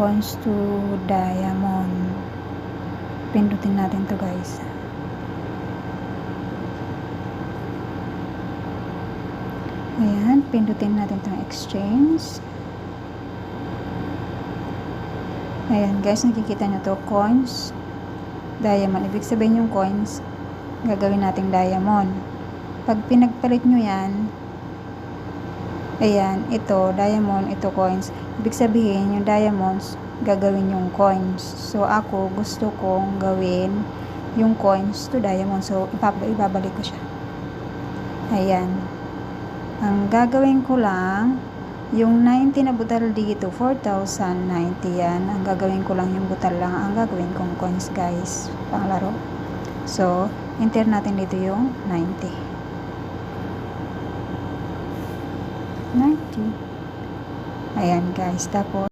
coins to diamond. Pindutin natin to guys. Ayan, pindutin natin itong exchange. Ayan guys, nakikita nyo to, coins, diamond. Ibig sabihin yung coins, gagawin nating diamond. Pag pinagpalit nyo yan, ayan, ito, diamond, ito coins. Ibig sabihin, yung diamonds, gagawin yung coins. So, ako, gusto kong gawin yung coins to diamond. So, ibabalik ko siya. Ayan. Ang gagawin ko lang, yung 90 na butal dito, 4,090 yan. Ang gagawin ko lang yung butal lang. Ang gagawin kong coins, guys. Panglaro. So, enter natin dito yung 90. 90. Ayan, guys. Tapos,